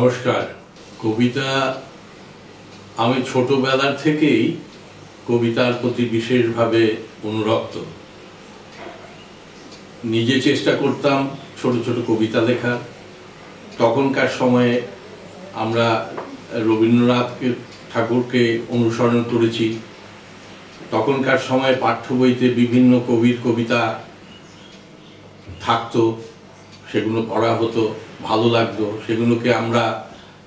নমস্কার। কবিতা আমি ছোটবেলা থেকেই কবিতার প্রতি বিশেষভাবে অনুরক্ত। নিজে চেষ্টা করতাম ছোট ছোট কবিতা লেখার। তখনকার সময়ে আমরা রবীন্দ্রনাথ ঠাকুরকে অনুসরণ করেছি। তখনকার সময়ে পাঠ্য বইতে বিভিন্ন কবির কবিতা থাকতো, সেগুলো পড়া হতো, ভালো লাগতো। সেগুলোকে আমরা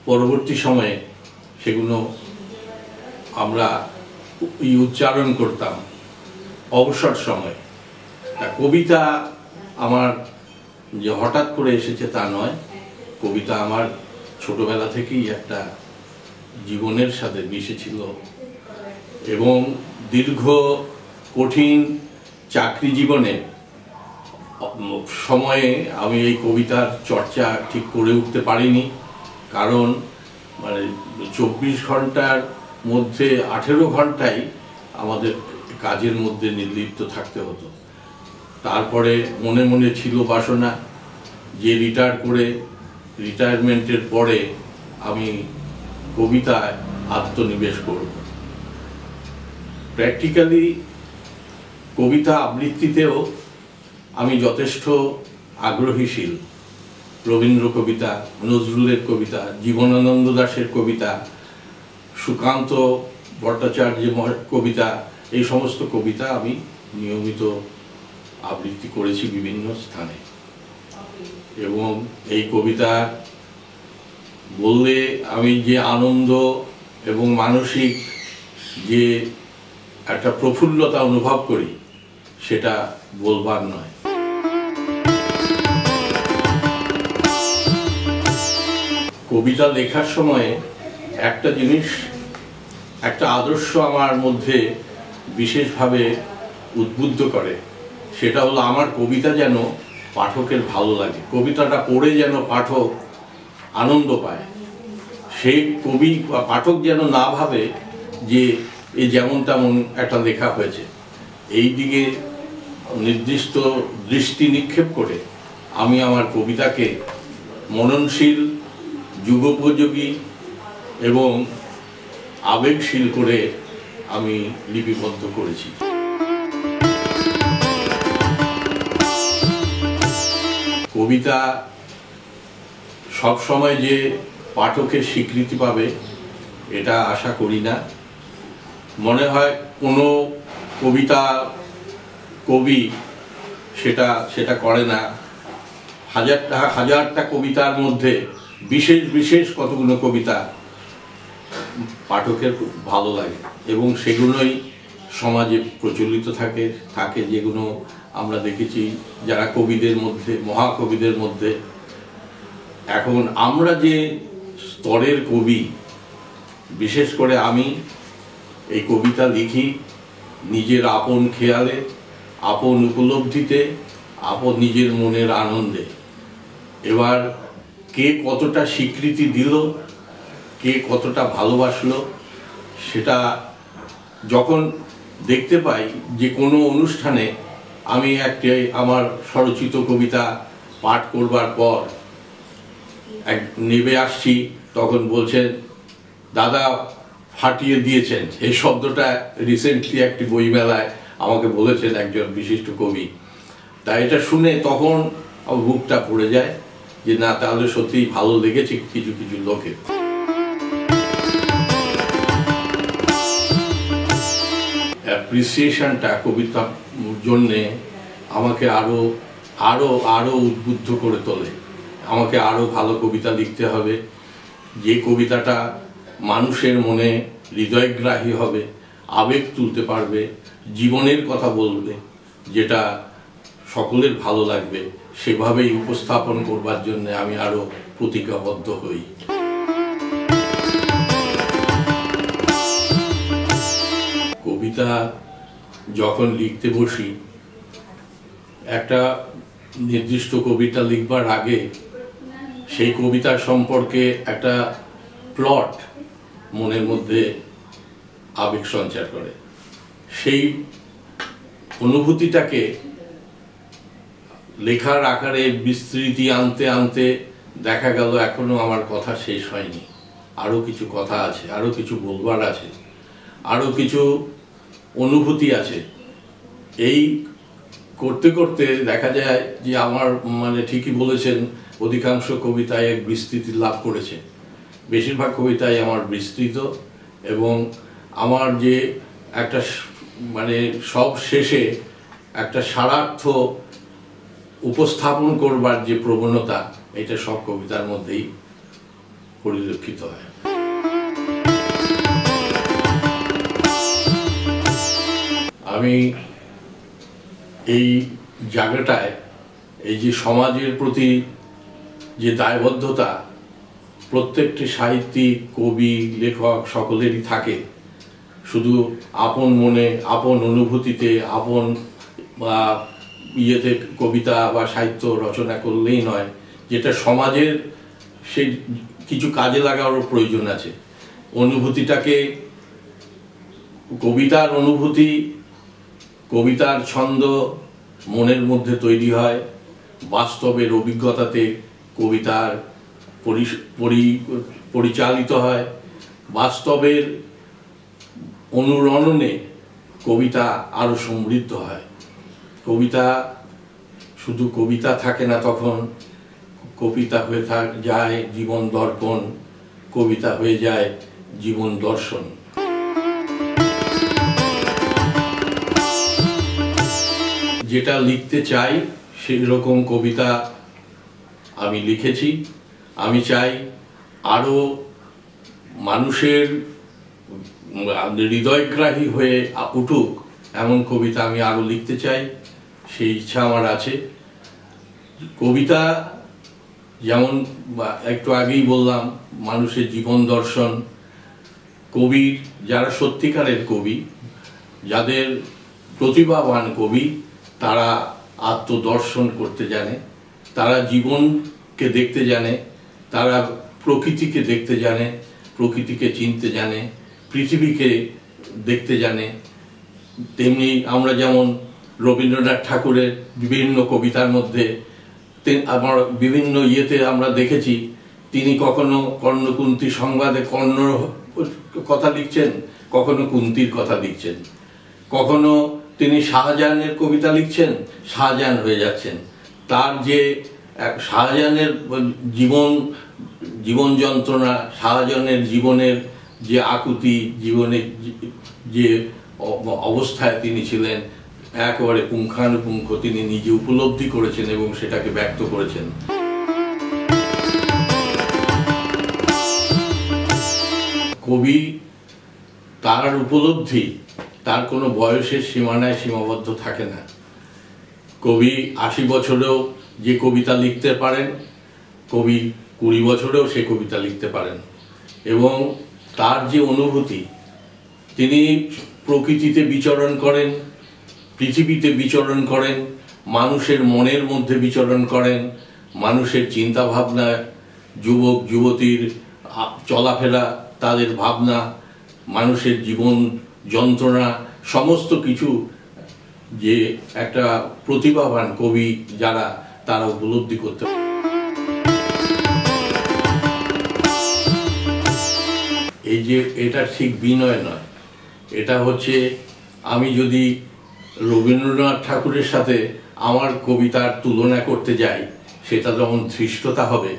পরবর্তী সময়ে সেগুলো আমরা উচ্চারণ করতাম অবসর সময়। কবিতা আমার যে হঠাৎ করে এসেছে তা নয়, কবিতা আমার ছোটবেলা থেকেই একটা জীবনের সাথে মিশেছিল এবং দীর্ঘ কঠিন চাকরি জীবনে সময়ে আমি এই কবিতার চর্চা ঠিক করে উঠতে পারিনি। কারণ 24 ঘন্টার মধ্যে 18 ঘন্টাই আমাদের কাজের মধ্যে নির্লিপ্ত থাকতে হতো। তারপরে মনে মনে ছিল বাসনা যে রিটায়ারমেন্টের পরে আমি কবিতায় আত্মনিবেশ করব। প্র্যাকটিক্যালি কবিতা আবৃত্তিতেও আমি যথেষ্ট আগ্রহীশীল। রবীন্দ্র কবিতা, নজরুলের কবিতা, জীবনানন্দ দাশের কবিতা, সুকান্ত ভট্টাচার্যের কবিতা, এই সমস্ত কবিতা আমি নিয়মিত আবৃত্তি করেছি বিভিন্ন স্থানে। এবং এই কবিতা বললে আমি যে আনন্দ এবং মানসিক যে একটা প্রফুল্লতা অনুভব করি সেটা বলবার নয়। কবিতা লেখার সময় একটা জিনিস, একটা আদর্শ আমার মধ্যে বিশেষভাবে উদ্বুদ্ধ করে। সেটা হলো আমার কবিতা যেন পাঠকের ভালো লাগে, কবিতাটা পড়ে যেন পাঠক আনন্দ পায়। সেই কবি বা পাঠক যেন না ভাবে যে এ যেমন তেমন একটা লেখা হয়েছে। এই দিকে নির্দিষ্ট দৃষ্টি নিক্ষেপ করে আমি আমার কবিতাকে মননশীল, যুগোপযোগী এবং আবেগশীল করে আমি লিপিবদ্ধ করেছি। কবিতা সব সময় যে পাঠকের স্বীকৃতি পাবে এটা আশা করি না। মনে হয় কোনো কবি সেটা করে না। হাজারটা কবিতার মধ্যে বিশেষ কতগুলো কবিতা পাঠকের খুব ভালো লাগে এবং সেগুলোই সমাজে প্রচলিত থাকে যেগুলো আমরা দেখেছি যারা কবিদের মধ্যে, মহাকবিদের মধ্যে। এখন আমরা যে স্তরের কবি, বিশেষ করে আমি এই কবিতা লিখি নিজের আপন খেয়ালে, আপন উপলব্ধিতে, নিজের মনের আনন্দে। এবার কে কতটা স্বীকৃতি দিল, কে কতটা ভালোবাসলো, সেটা যখন দেখতে পাই যে কোনো অনুষ্ঠানে আমি আমার স্বরচিত কবিতা পাঠ করবার পর নেমে আসছি, তখন বলছেন দাদা ফাটিয়ে দিয়েছেন। এই শব্দটা রিসেন্টলি একটি বইমেলায় আমাকে বলেছেন একজন বিশিষ্ট কবি। তাই এটা শুনে তখন আমার বুকটা পড়ে যায় যে না, তাহলে সত্যিই ভালো লেগেছে কিছু কিছু লোকের। অ্যাপ্রিসিয়েশনটা কবিতার জন্যে আমাকে আরো উদ্বুদ্ধ করে তোলে। আমাকে আরো ভালো কবিতা লিখতে হবে, যে কবিতাটা মানুষের মনে হৃদয়গ্রাহী হবে, আবেগ তুলতে পারবে, জীবনের কথা বলবে, যেটা সকলের ভালো লাগবে। সেভাবেই উপস্থাপন করবার জন্য আমি আরো প্রতিজ্ঞাবদ্ধ হই। কবিতা যখন লিখতে বসি, একটা নির্দিষ্ট কবিতা লিখবার আগে সেই কবিতার সম্পর্কে একটা প্লট মনের মধ্যে আবেগ সঞ্চার করে। সেই অনুভূতিটাকে লেখার আকারে বিস্তৃতি আনতে আনতে দেখা গেল এখনো আমার কথা শেষ হয়নি, আরও কিছু কথা আছে, আরও কিছু বলবার আছে, আরও কিছু অনুভূতি আছে। এই করতে করতে দেখা যায় যে আমার ঠিকই বলেছেন, অধিকাংশ কবিতায় এক বিস্তৃতি লাভ করেছে। বেশিরভাগ কবিতাই আমার বিস্তৃত, এবং আমার যে একটা সব শেষে একটা সারার্থ উপস্থাপন করবার যে প্রবণতা, এটা সব কবিতার মধ্যেই পরিলক্ষিত হয়। আমি এই জায়গাটায় এই যে সমাজের প্রতি যে দায়বদ্ধতা প্রত্যেকটি সাহিত্যিক, কবি, লেখক সকলেরই থাকে, শুধু আপন মনে, আপন অনুভূতিতে, আপন ইয়েতে কবিতা বা সাহিত্য রচনা করলেই নয়, যেটা সমাজের সেই কিছু কাজে লাগারও প্রয়োজন আছে। অনুভূতিটাকে, কবিতার অনুভূতি, কবিতার ছন্দ মনের মধ্যে তৈরি হয়, বাস্তবের অভিজ্ঞতাতে কবিতার পরিচালিত হয়, বাস্তবের অনুরণনে কবিতা আরো সমৃদ্ধ হয়। কবিতা শুধু কবিতা থাকে না, তখন কবিতা হয়ে যায় জীবন দর্পণ, কবিতা হয়ে যায় জীবন দর্শন। যেটা লিখতে চাই সেই রকম কবিতা আমি লিখেছি। আমি চাই আরো মানুষের হৃদয়গ্রাহী হয়ে উঠুক এমন কবিতা আমি আরো লিখতে চাই, সেই ইচ্ছা আমার আছে। কবিতা যেমন একটু আগেই বললাম, মানুষের জীবন দর্শন। কবির, যারা সত্যিকারের কবি, যাদের প্রতিভাবান কবি, তারা আত্মদর্শন করতে জানে, তারা জীবনকে দেখতে জানে, তারা প্রকৃতিকে দেখতে জানে, প্রকৃতিকে চিনতে জানে, পৃথিবীকে দেখতে জানে। তেমনি আমরা যেমন রবীন্দ্রনাথ ঠাকুরের বিভিন্ন কবিতার মধ্যে আমার বিভিন্ন ইয়েতে আমরা দেখেছি, তিনি কখনো কর্ণকুন্তী সংবাদে কর্ণর কথা লিখছেন, কখনো কুন্তির কথা লিখছেন, কখনো তিনি শাহজাহানের কবিতা লিখছেন, শাহজাহান হয়ে যাচ্ছেন। তার যে শাহজাহানের জীবন যন্ত্রণা, শাহজাহানের জীবনের যে আকুতি, জীবনের যে অবস্থায় তিনি ছিলেন, একেবারে পুঙ্খানুপুঙ্খ তিনি নিজে উপলব্ধি করেছেন এবং সেটাকে ব্যক্ত করেছেন। কবি, তার উপলব্ধি তার কোনো বয়সের সীমানায় সীমাবদ্ধ থাকে না। কবি 80 বছরেও যে কবিতা লিখতে পারেন, কবি 20 বছরেও সে কবিতা লিখতে পারেন। এবং তার যে অনুভূতি, তিনি প্রকৃতিতে বিচরণ করেন, পৃথিবীতে বিচরণ করেন, মানুষের মনের মধ্যে বিচরণ করেন, মানুষের চিন্তা ভাবনা, যুবক যুবতীর চলাফেরা, তাদের ভাবনা, মানুষের জীবন যন্ত্রণা, সমস্ত কিছু যে একটা প্রতিভাবান কবি যারা, তারা উপলব্ধি করতে পারে। এই যে এটা ঠিক বিনয় নয়, এটা হচ্ছে, আমি যদি রবীন্দ্রনাথ ঠাকুরের সাথে আমার কবিতার তুলনা করতে যাই, সেটা যেমন ধৃষ্টতা হবে,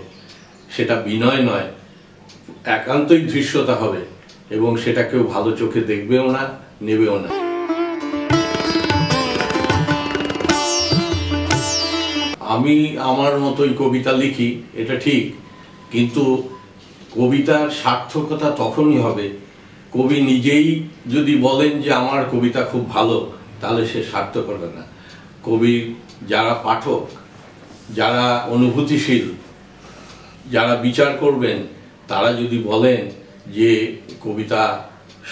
সেটা বিনয় নয়, একান্তই ধৃষ্টতা হবে, এবং সেটা কেউ ভালো চোখে দেখবেও না, নেবেও না। আমি আমার মতোই কবিতা লিখি, এটা ঠিক, কিন্তু কবিতার সার্থকতা তখনই হবে, কবি নিজেই যদি বলেন যে আমার কবিতা খুব ভালো, তাহলে সে সার্থক হবে না। কবির যারা পাঠক, যারা অনুভূতিশীল, যারা বিচার করবেন, তারা যদি বলেন যে কবিতা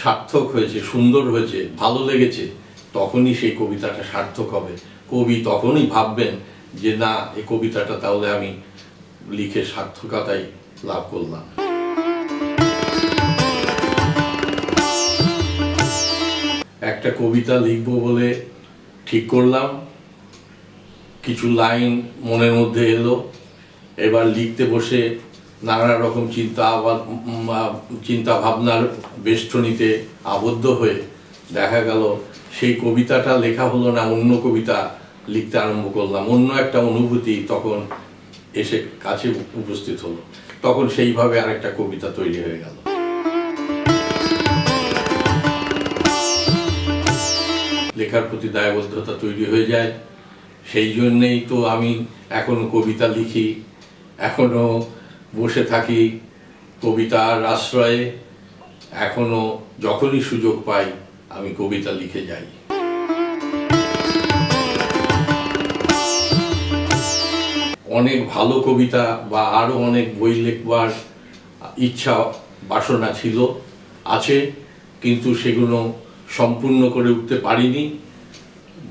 সার্থক হয়েছে, সুন্দর হয়েছে, ভালো লেগেছে, তখনই সেই কবিতাটা সার্থক হবে। কবি তখনই ভাববেন যে না, এই কবিতাটা তাহলে আমি লিখে সার্থকতাই লাভ করলাম। একটা কবিতা লিখব বলে ঠিক করলাম, কিছু লাইন মনের মধ্যে এলো, এবার লিখতে বসে নানা রকম চিন্তা ভাবনার বেষ্টনীতে আবদ্ধ হয়ে দেখা গেল সেই কবিতাটা লেখা হলো না, অন্য কবিতা লিখতে আরম্ভ করলাম। অন্য একটা অনুভূতি তখন এসে কাছে উপস্থিত হলো, তখন সেইভাবে আরেকটা কবিতা তৈরি হয়ে গেল। লেখার প্রতি দায়বদ্ধতা তৈরি হয়ে যায়। সেই জন্যেই তো আমি এখনো কবিতা লিখি, এখনো বসে থাকি কবিতার আশ্রয়ে, এখনো যখনই সুযোগ পাই আমি কবিতা লিখে যাই। অনেক ভালো কবিতা বা আরো অনেক বই লিখবার ইচ্ছা বাসনা ছিল, আছে, কিন্তু সেগুলো সম্পূর্ণ করে উঠতে পারিনি।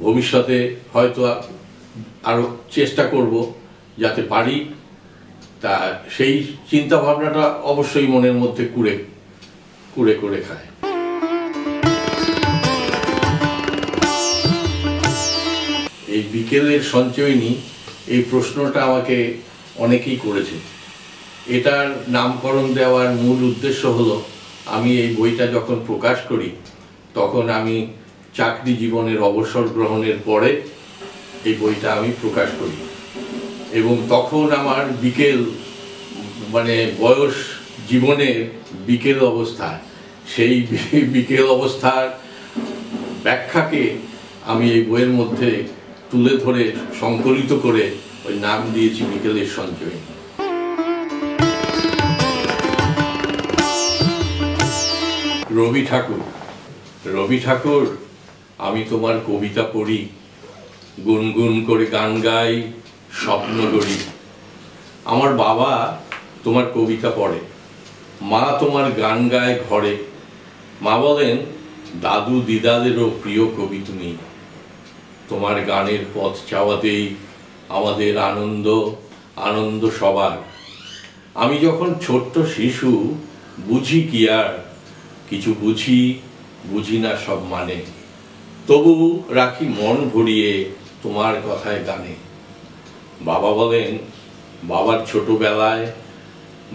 ভবিষ্যতে হয়তো আরো চেষ্টা করব যাতে পারি। তা সেই চিন্তা ভাবনাটা অবশ্যই মনের মধ্যে কুড়ে করে খায়। এই বিকেলের সঞ্চয়নী, এই প্রশ্নটা আমাকে অনেকেই করেছে। এটার নামকরণ দেওয়ার মূল উদ্দেশ্য হলো, আমি এই বইটা যখন প্রকাশ করি তখন আমি চাকরি জীবনের অবসর গ্রহণের পরে এই বইটা আমি প্রকাশ করি, এবং তখন আমার বিকেল মানে বয়স জীবনের বিকেল অবস্থা, সেই বিকেল অবস্থার ব্যাখ্যাকে আমি এই বইয়ের মধ্যে তুলে ধরে সংকলিত করে ওই নাম দিয়েছি বিকেলের সঞ্চয়নী। রবি ঠাকুর, আমি তোমার কবিতা পড়ি, গুনগুন করে গান গাই, স্বপ্ন গড়ি। আমার বাবা তোমার কবিতা পড়ে, মা তোমার গান গায় ঘরে। মা বলেন, দাদু দিদাদেরও প্রিয় কবি তুমি। তোমার গানের পথ চাওয়াতেই আমাদের আনন্দ সবার। আমি যখন ছোট্ট শিশু, বুঝি কি আর কিছু, বুঝি না সব মানে, তবু রাখি মন ভরিয়ে তোমার কথায় গানে। বাবা বলেন, বাবার ছোটবেলায়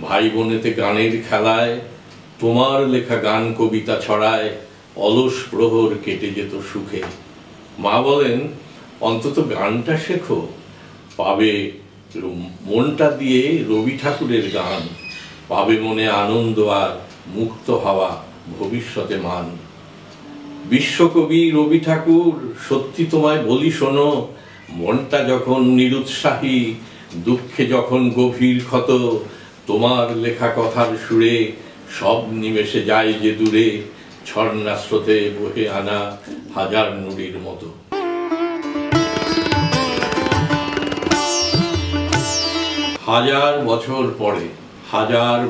ভাই বোনেতে গানের খেলায় তোমার লেখা গান কবিতা ছড়ায়, অলস প্রহর কেটে যেত সুখে। মা বলেন, অন্তত গানটা শেখো, পাবে মনটা দিয়ে রবি ঠাকুরের গান, পাবে মনে আনন্দ আর মুক্ত হওয়া ভবিষ্যতে মান। বিশ্বকবি রবি ঠাকুর, সত্যি তোমায় বলি শোনো, মনটা যখন নিরুৎসাহী, দুঃখে যখন গভীর ক্ষত, তোমার লেখা কথার সুরে সব নিমেষে যায় যে দূরে, ঝর্ণা স্রোতে বহে আনা হাজার নুড়ির মতো। হাজার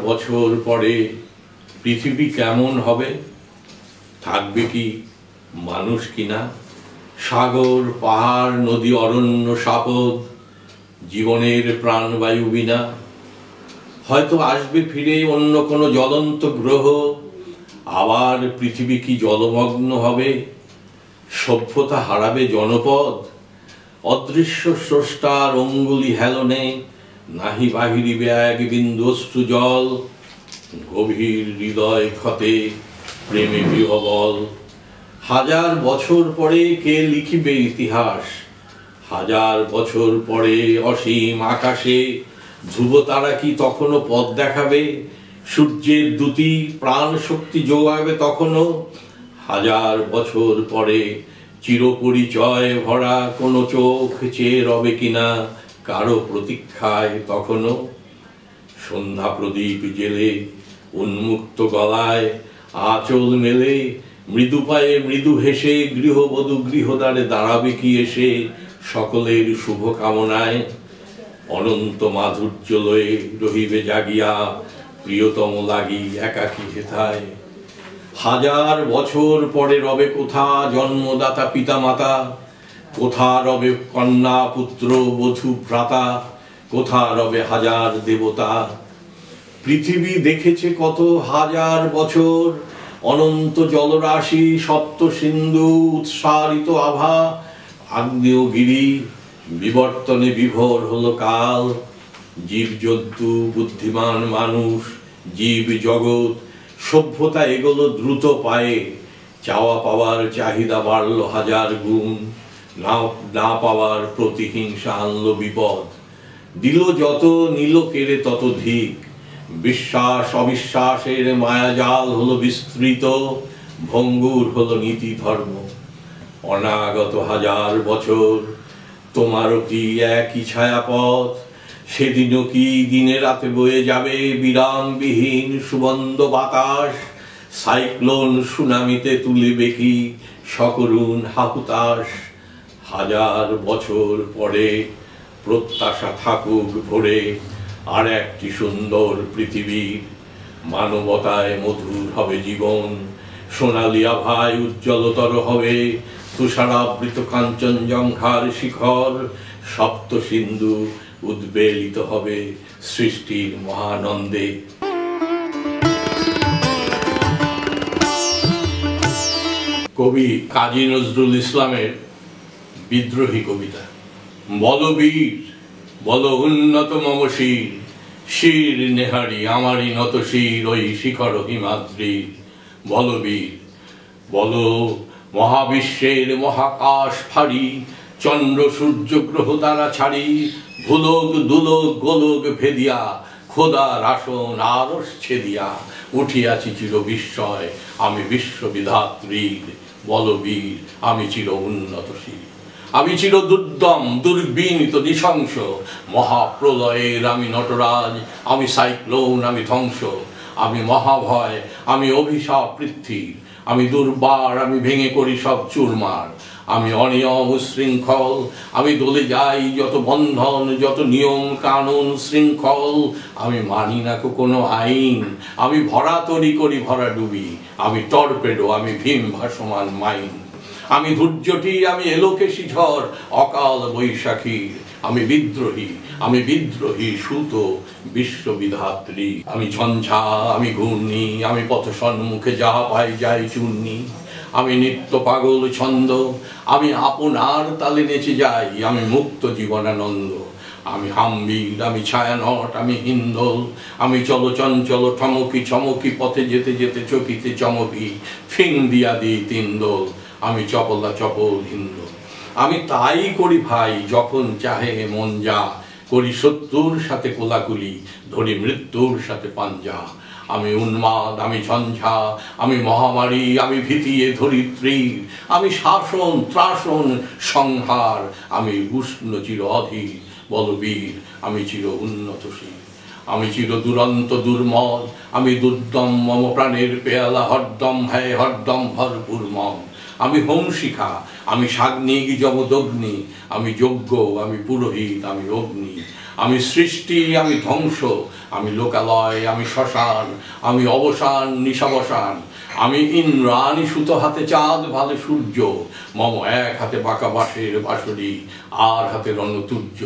বছর পরে পৃথিবী কেমন হবে? থাকবে কি মানুষ কিনা? সাগর পাহাড় নদী অরণ্য সাপদ, জীবনের প্রাণবায়ু বিনা। হয়তো আসবে ফিরে অন্য কোনো জ্বলন্ত গ্রহ, আবার পৃথিবী কি জলমগ্ন হবে? সভ্যতা হারাবে জনপদ, অদৃশ্য স্রষ্টার অঙ্গুলি হেলনে নাহি বাহিরিবে এক বিন্দু অশ্রু জল। গভীর হৃদয় ক্ষতে প্রেমে বিহবল। হাজার বছর পরে কে লিখিবে ইতিহাস? হাজার বছর পরে অসীম আকাশে ধ্রুবতারা কি তখনও পথ দেখাবে? সূর্যের দ্যুতি প্রাণ শক্তি যোগাবে তখনও? হাজার বছর পরে চিরপরিচয় ভরা কোনো চোখ চেয়ে রবে কিনা কারো প্রতীক্ষায় তখনও? সন্ধ্যা প্রদীপ জেলে উন্মুক্ত গলায় আঁচল মেলে মৃদু পায়ে মৃদু হেসে গৃহবধূ গৃহদ্বারে দাঁড়াবে কি এসে সকলের শুভ কামনায়? অনন্ত মাধুর্য লয়ে রহিবে জাগিয়া প্রিয়তম লাগি একাকী হেথায়। হাজার বছর পরে রবে কোথা জন্মদাতা পিতা মাতা, কোথা রবে কন্যা পুত্র বধূ ভ্রাতা, কোথা রবে হাজার দেবতা। পৃথিবী দেখেছে কত হাজার বছর, অনন্ত জলরাশি সপ্ত সিন্ধু উৎসারিত আভা, আগ্নেয়গিরি বিবর্তনে বিভোর হলো কাল। জীবজন্তু, বুদ্ধিমান মানুষ, জীব জগৎ, সভ্যতা এগোলো দ্রুত পায়ে। চাওয়া পাওয়ার চাহিদা বাড়লো হাজার গুণ, না পাওয়ার প্রতিহিংসা আনলো বিপদ। দিল যত নিল কেড়ে তত ধিক, বিশ্বাস অবিশ্বাসের মায়াজাল হলো বিস্তৃত, ভঙ্গুর হলো নীতি ধর্ম। অনাগত হাজার বছর তোমারও কি একই ছায়াপথ? সেদিনও কি দিনে রাতে বয়ে যাবে বিরামবিহীন সুবন্ধ বাতাস? সাইক্লোন সুনামিতে তুলিবে কি সকরুণ হাহুতাস? হাজার বছর পরে প্রত্যাশা থাকুক ভরে আর একটি সুন্দর পৃথিবীর। মানবতায় মধুর হবে জীবন, সোনালী আভায় উজ্জ্বলতর হবে তুষারাবৃত কাঞ্চনজঙ্ঘার শিখর। সপ্ত সিন্ধু উদ্বেলিত হবে সৃষ্টির মহানন্দে। কবি কাজী নজরুল ইসলামের বিদ্রোহী কবিতা। বলো বীর, বলো উন্নত মম শির, শির নেহারি আমারই নত শির ওই শিখর হিমাদ্রির। বলো বীর, বলো মহাবিশ্বের মহাকাশ ফাড়ি, চন্দ্র সূর্য গ্রহ তারা ছাড়ি, ভুলোক দুলোক গোলোক ভেদিয়া খোদার আসন আরশ ছেদিয়া উঠিয়াছি চির বিস্ময় আমি বিশ্ববিধাত্রীর। বলো বীর, আমি চির উন্নতশীল, আমি চির দুর্দম দুর্বিনীত নৃশংস, মহাপ্রলয়ের আমি নটরাজ, আমি সাইক্লোন, আমি ধ্বংস, আমি মহাভয়, আমি অভিশাপ পৃথ্বীর, আমি দুর্বার, আমি ভেঙে করি সব চুরমার, আমি অনিয়ম শৃঙ্খল, আমি দলে যাই যত বন্ধন, যত নিয়ম কানুন শৃঙ্খল, আমি মানি না কোনো আইন, আমি ভরা তরি করি ভরা ডুবি, আমি টর্পেডো, আমি ভীম ভাসমান মাইন, আমি ধৈর্যটি, আমি এলোকেশী ঝড় অকাল বৈশাখীর, আমি বিদ্রোহী, আমি বিদ্রোহী সুত বিশ্ববিধাত্রী, আমি ঝঞ্ঝা, আমি ঘূর্ণি, আমি পথ সম্মুখে যাহা পাই যাই চূর্ণি, আমি নিত্য পাগল ছন্দ, আমি আপনার তালে নেচে যাই, আমি মুক্ত জীবনানন্দ, আমি হাম্বির, আমি ছায়ানট, আমি হিন্দল, আমি চলচঞ্চল ঠমকি চমকি পথে যেতে যেতে চকিতে চমকি ফিং দিয়া দিই তিনদল, আমি চপলা চপল হিন্দু, আমি তাই করি ভাই যখন চাহে মন যা, করি শত্রুর সাথে কোলাকুলি, ধরি মৃত্যুর সাথে পাঞ্জা, আমি উন্মাদ, আমি ঝঞ্ঝা, আমি মহামারী, আমি ভীতিয়ে ধরিত্রীর, আমি শাসন ত্রাসন সংহার, আমি উষ্ণ চির অধীর। বলবীর, আমি চির উন্নতশীল, আমি চির দুরন্ত দুর্মল, আমি দুর্দম মম প্রাণের পেয়ালা হরদম হ্যায় হরদম ভরপুর মম, আমি হোমশিখা, আমি সাগ্নিক যমদগ্নি, আমি যজ্ঞ, আমি পুরোহিত, আমি অগ্নি, আমি সৃষ্টি, আমি ধ্বংস, আমি লোকালয়, আমি শ্মশান, আমি অবসান নিশাবসান, আমি ইন্দ্রাণী সুতো হাতে চাঁদ ভালে সূর্য, মম এক হাতে বাঁকা বাঁশের বাঁশরি আর হাতে রণতুর্য,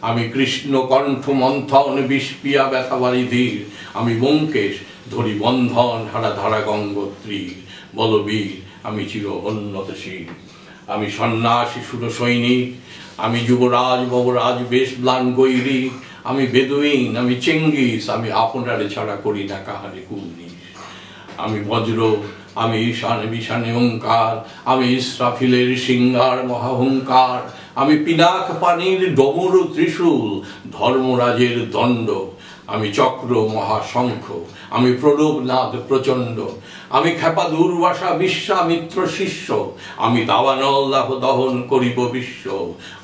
আমি কৃষ্ণ কণ্ঠ মন্থন বিষপিয়া ব্যথা বারিধির, আমি ব্যোমকেশ ধরি বন্ধন হারা ধারা গঙ্গোত্রীর। বলবীর, আমি চির উন্নতশীল, আমি সন্ন্যাসী সুর সৈনিক, আমি যুবরাজ ববরাজ বেশ ম্লান গৈরী, আমি বেদুইন, আমি চেঙ্গিস, আমি আপনারে ছাড়া করি না কাহারে কুর্নিশ, আমি বজ্র, আমি ঈশানে বিশানে ওঙ্কার, আমি ইসরাফিলের সিংহার মহাহংকার, আমি পিনাক পানির ডমর ত্রিশূল ধর্মরাজের দণ্ড, আমি চক্র মহাশঙ্খ, আমি প্রণবনাদ প্রচণ্ড, আমি খেপা দুর্বাসা বিশ্বামিত্র শিষ্য, আমি দাবানল্লাহ দহন করিব বিশ্ব,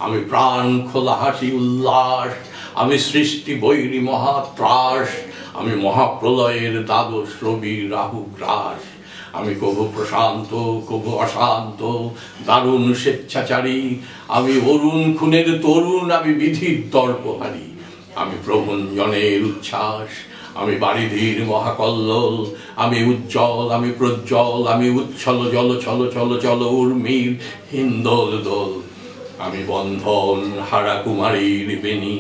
আমি প্রাণ খোলা হাসি উল্লাস, আমি সৃষ্টি বৈরী মহাত্রাস, আমি মহাপ্রলয়ের দ্বাদশ রবি রাহু গ্রাস, আমি কভু প্রশান্ত কভু অশান্ত দারুণ স্বেচ্ছাচারী, আমি অরুণ খুনের তরুণ, আমি বিধির দর্পহারী, আমি প্রভঞ্জনের উচ্ছ্বাস, আমি বারিধির মহাকল্লোল, আমি উজ্জ্বল, আমি প্রজ্জ্বল, আমি উচ্ছল জল ছল চল চল উর্মির হিন্দোল দোল, আমি বন্ধন হারা কুমারীর বেণী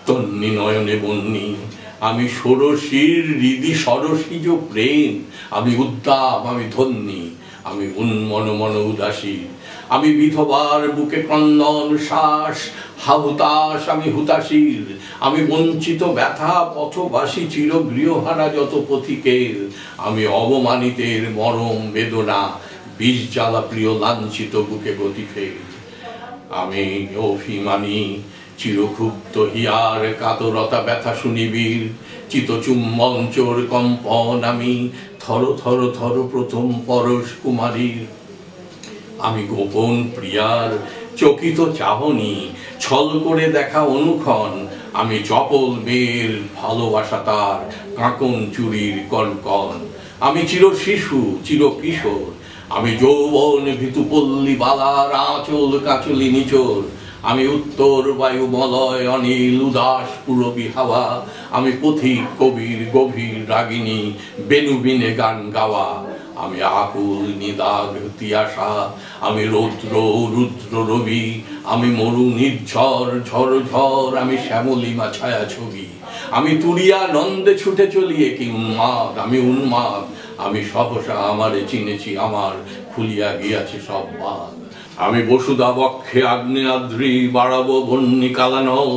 তন্নি নয়নে বন্যী, আমি ষোড়শীর হৃদি সরসিজ প্রেম, আমি উদ্দাম, আমি ধন্যী, আমি উন্মন মন উদাসী, আমি বিধবার বুকে ক্রন্দন শ্বাস, হাহুতাশ আমি হুতাশীর, আমি বঞ্চিত ব্যথা পথবাসী চির গৃহহারা যত পথিকের, আমি অবমানিতের মরম বেদনা বিষ জ্বালা প্রিয় লাঞ্ছিত বুকে গতিফের। আমি অভিমানী চিরক্ষুব্ধ হিয়ার কাতরতা ব্যথা শুনিবীর, চিতচুম্বন চোর কম্পন আমি থর থর থর প্রথম পরশ কুমারীর। আমি গোপন প্রিয়ার চকিত চাহনি ছল করে দেখা অনুক্ষণ, আমি চপল মেয়ের ভালোবাসা তার কাঁকন চুরির কনকন। আমি চির শিশু চির কিশোর, আমি যৌবন ভীতুপল্লী বালার আঁচল কাচলি নিচোর। আমি উত্তর বায়ু মলয় অনিল উদাস পুরবী হাওয়া, আমি পথিক কবির গভীর রাগিনী বেনুবিনে গান গাওয়া। আমি আকুল নিদাগ তিয়াসা, আমি রৌদ্র রুদ্র রবি, আমি মরু নির্ঝর ঝর ঝর, আমি শ্যামলিমা ছায়া ছবি। আমি তুরিয়া নন্দে ছুটে চলিয়ে কি উন্মাদ, আমি উন্মাদ, আমি সহসা আমারে চিনেছি আমার খুলিয়া গিয়াছে সব বাদ। আমি বসুধা বক্ষে আগ্নেয়াদ্রি বাড়াবো বন্যী কালানল,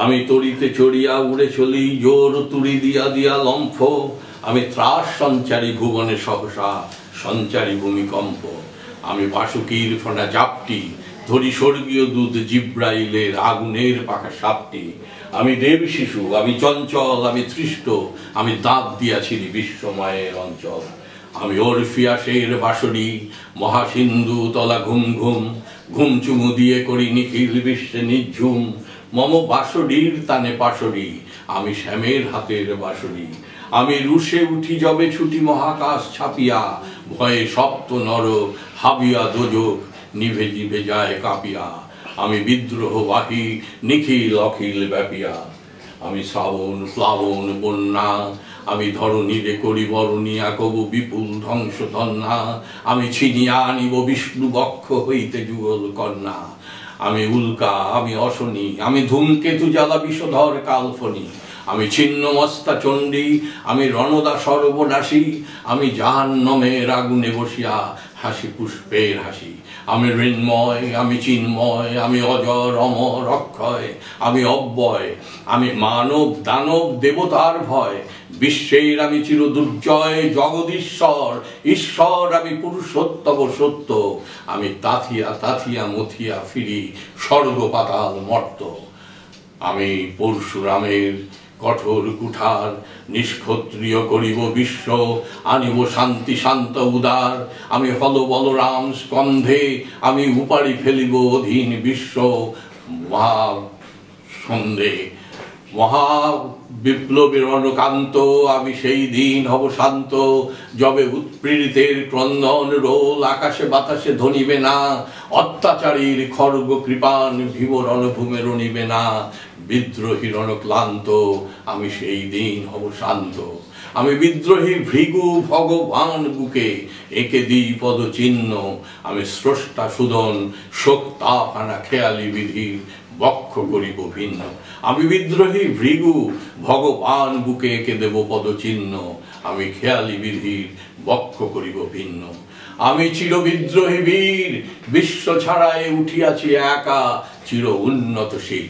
আমি তরিতে চড়িয়া উড়ে চলি জোর তুরি দিয়া দিয়া লম্ফ। আমি ত্রাস সঞ্চারী ভুবনে সহসা সঞ্চারী ভূমিকম্প। আমি বাসুকীর ফোনা জাপটি ধরি স্বর্গীয় দুধ জিব্রাইলের আগুনের পাখা সাপটি। আমি দেব শিশু, আমি চঞ্চল, আমি তৃষ্ট, আমি দাঁত দিয়াছিলি বিশ্বময়ের অঞ্চল। আমি অরফিয়াসের বাঁশরি মহাসিন্ধু তলা ঘুম ঘুম, ঘুম চুমু দিয়ে করি নিখিল বিশ্বে নিঝুম। মম বাঁশরির তানে পাশরি, আমি শ্যামের হাতের বাঁশরি। আমি রুশে উঠি যবে ছুটি মহাকাশ ছাপিয়া, ভয়ে সপ্ত নর হাবিয়া দোজক নিভে নিভে যায় কাঁপিয়া। আমি বিদ্রোহবাহী নিখিল অখিল ব্যাপিয়া। আমি শ্রাবণ প্লাবন বন্যা, আমি ধরণীরে করি বরণিয়া কবু বিপুল ধ্বংস ধন্যা। আমি ছিনিয়া আনিব বিষ্ণু বক্ষ হইতে যুগল কন্যা। আমি উল্কা, আমি অশনি, আমি ধূমকেতু জ্বালা বিষধর কালফনি। আমি ছিন্ন মস্তা চণ্ডী, আমি রণদা সর্বনাশী, আমি জাহান্নামের আগুনে বসিয়া হাসি পুষ্পের হাসি। আমি মৃন্ময়, আমি চিন্ময়, আমি অজর অমর অক্ষয়, আমি অব্যয়, আমি মানব দানব দেবতার ভয়। বিশ্বের আমি চির দুর্জয় জগদীশ্বর ঈশ্বর, আমি পুরুষোত্তম সত্য, আমি তাথিয়া তাথিয়া মথিয়া ফিরি স্বর্গ পাতাল মর্ত। আমি পরশুরামের কঠোর কুঠার নিষ্ক্ষত্রিয় করিব বিশ্ব, আনিব শান্তি শান্ত উদার। আমি হল বলরাম স্কন্ধে, আমি উপাড়ি ফেলিব অধীন বিশ্ব। মহা সন্ধে মহা বিপ্লবীর অনুকান্ত, আমি সেই দিন হব শান্ত যবে উৎপীড়িতের ক্রন্দন রোল আকাশে বাতাসে ধ্বনিবে না। অত্যাচারীর খর্গ কৃপান ভীম রণভূমে রণিবে না। বিদ্রোহী রণক্লান্ত, আমি সেই দিন হব শান্ত। আমি বিদ্রোহী ভৃগু ভগবান বুকে এঁকে দিই পদ চিহ্ন। আমি স্রষ্টা সুদন শোকতাপানা খেয়ালি বিধির বক্ষ করিব ভিন্ন। আমি বিদ্রোহী ভৃগু ভগবান বুকে এঁকে দেব পদচিহ্ন। আমি খেয়ালি বিধির বক্ষ করিব ভিন্ন। আমি চির বিদ্রোহী বীর বিশ্ব ছাড়ায় উঠিয়াছি একা চির উন্নত শীর।